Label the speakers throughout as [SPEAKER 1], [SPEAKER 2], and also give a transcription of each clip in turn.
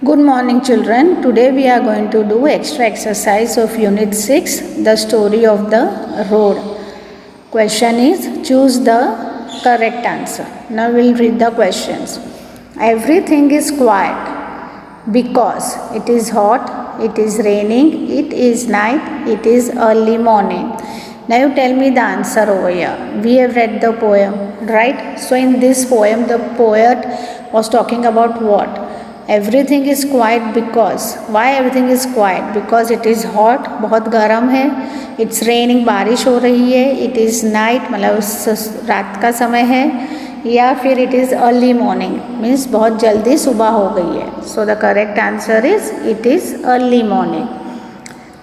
[SPEAKER 1] Good morning, children. Today we are going to do extra exercise of Unit 6, the story of the road. Question is, choose the correct answer. Now we'll read the questions. Everything is quiet because it is hot, it is raining, it is night, it is early morning. Now you tell me the answer over here. We have read the poem, right? So in this poem, the poet was talking about what? Everything is quiet because. Why everything is quiet? Because it is hot, बहुत गर्म है. It's raining, बारिश हो रही है. It is night, मतलब रात का समय है. या फिर it is early morning, means बहुत जल्दी सुबह हो गई है. So the correct answer is it is early morning.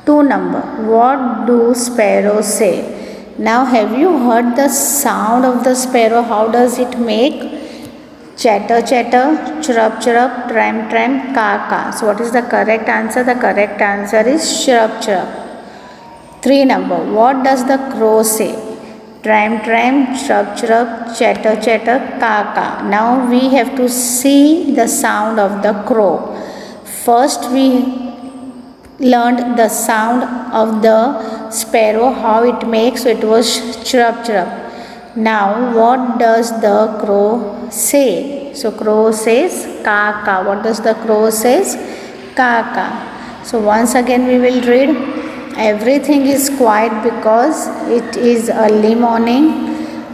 [SPEAKER 1] 2 number. What do sparrows say? Now have you heard the sound of the sparrow? How does it make? Chatter, chatter, chirrup, chirrup, tram, tram, ka, ka. So what is the correct answer? The correct answer is chirrup, chirrup. 3 number. What does the crow say? Tram, tram, chirrup, chirrup, chatter, chatter, ka, ka. Now we have to see the sound of the crow. First we learned the sound of the sparrow, how it makes. So it was chirrup, chirrup. Now what does the crow say? So crow says ka ka. What does the crow says? Ka ka. So once again we will read. Everything is quiet because it is early morning.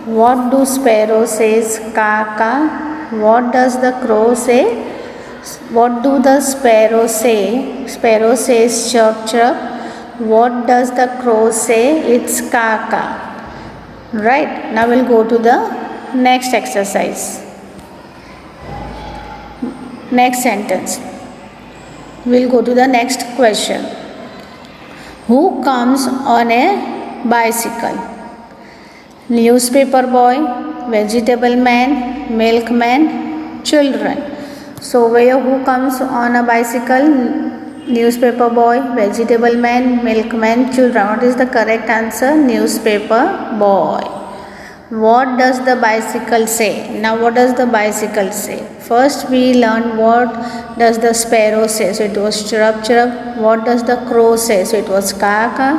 [SPEAKER 1] What do sparrow says? Ka ka. What does the crow say? What do the sparrow say? Sparrow says chirp chirp. What does the crow say? It's ka ka. Right. Now we'll go to the next exercise. Next sentence. We'll go to the next question. Who comes on a bicycle? Newspaper boy, vegetable man, milkman, children. So where who comes on a bicycle? Newspaper boy, vegetable man, milkman, children. What is the correct answer? Newspaper boy. What does the bicycle say? Now what does the bicycle say? First we learn what does the sparrow say. So it was chirrup chirrup. What does the crow say? So it was ka ka.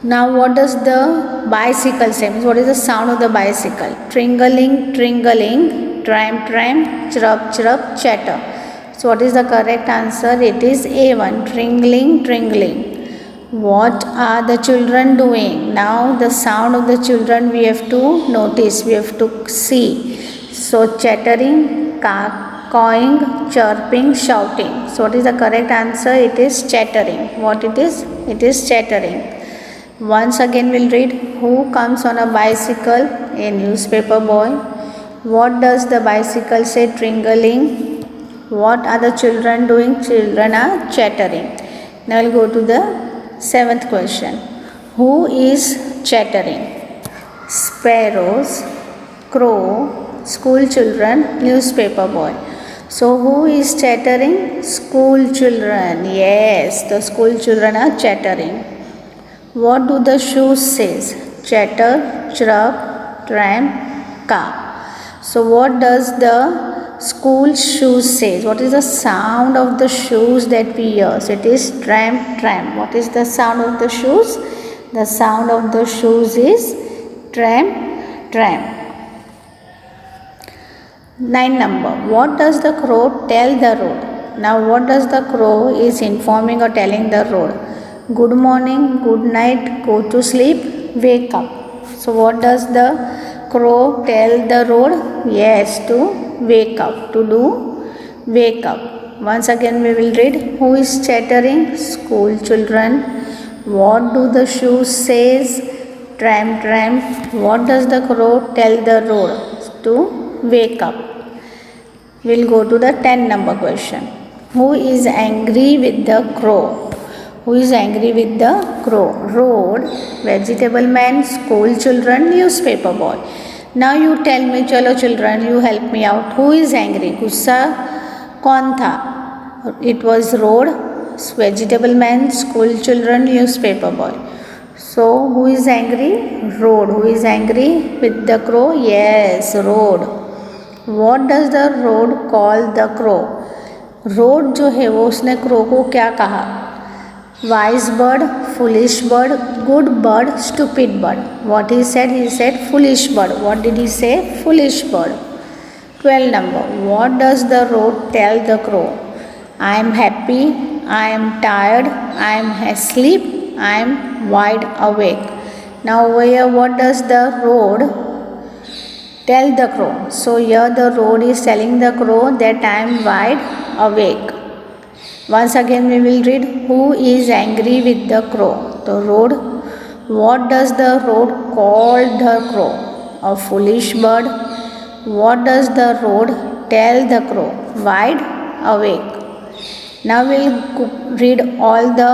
[SPEAKER 1] Now what does the bicycle say? Means what is the sound of the bicycle? Tringling, tringling, tram tram, chirrup chirrup, chatter. So what is the correct answer? It is A1, tringling, tringling. What are the children doing? Now the sound of the children we have to notice, we have to see. So chattering, cawing, chirping, shouting. So what is the correct answer? It is chattering. What it is? It is chattering. Once again we'll read. Who comes on a bicycle? A newspaper boy. What does the bicycle say? Tringling. What are the children doing? Children are chattering. Now we'll go to the 7th question. Who is chattering? Sparrows, crow, school children, newspaper boy. So who is chattering? School children. Yes, the school children are chattering. What do the shoes says? Chatter, chirrup, tram, ka. So what does the school shoes says? What is the sound of the shoes that we hear? So it is tram tram. What is the sound of the shoes? The sound of the shoes is tram tram. 9 number. What does the crow tell the road? Now what does the crow is informing or telling the road? Good morning, good night, go to sleep, wake up. So what does the crow tell the road? Yes, to wake up, to do wake up. Once again we will read. Who is chattering? School children. What do the shoes says? Tram tram. What does the crow tell the road? To wake up. We'll go to the 10 number question. Who is angry with the crow? Who is angry with the crow? Road, vegetable man, school children, newspaper boy. Now you tell me, chalo children, you help me out. Who is angry? गुस्सा कौन था? It was road, vegetable man, school children, newspaper boy. So who is angry? Road. Who is angry with the crow? Yes, road. What does the road call the crow? Road जो है वो उसने crow को क्या कहा? Wise bird, foolish bird, good bird, stupid bird. What he said foolish bird. What did he say? Foolish bird. 12 number. What does the road tell the crow? I am happy, I am tired, I am asleep, I am wide awake. Now over here, what does the road tell the crow? So here the road is telling the crow that I am wide awake. Once again we will read, who is angry with the crow? The road. What does the road call the crow? A foolish bird. What does the road tell the crow? Wide awake. Now we'll read all the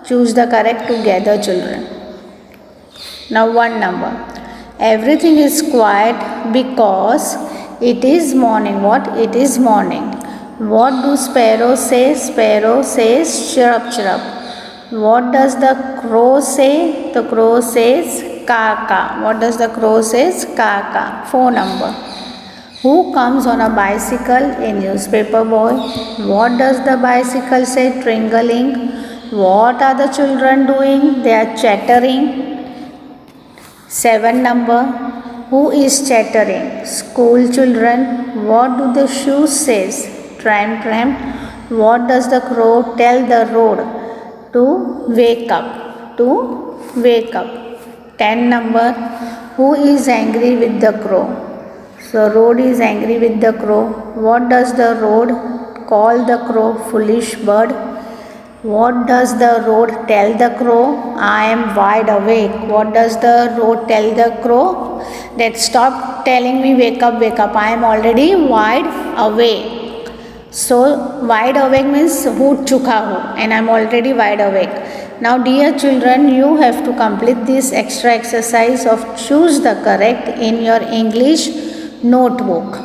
[SPEAKER 1] choose the correct together, children. Now 1 number. Everything is quiet because it is morning. What? It is morning. What do sparrows say? Sparrow says chirrup chirrup. What does the crow say? The crow says kaka. What does the crow says? Kaka. 4 number. Who comes on a bicycle? A newspaper boy. What does the bicycle say? Twinkling. What are the children doing? They are chattering. 7 number. Who is chattering? School children. What do the shoes says? Tramp tramp. What does the crow tell the road? To wake up. To wake up. 10 number. Who is angry with the crow? So road is angry with the crow. What does the road call the crow? Foolish bird. What does the road tell the crow? I am wide awake. What does the road tell the crow? That stop telling me wake up, wake up. I am already wide awake. So wide awake means hoot chuka ho, and I am already wide awake. Now dear children, you have to complete this extra exercise of choose the correct in your English notebook.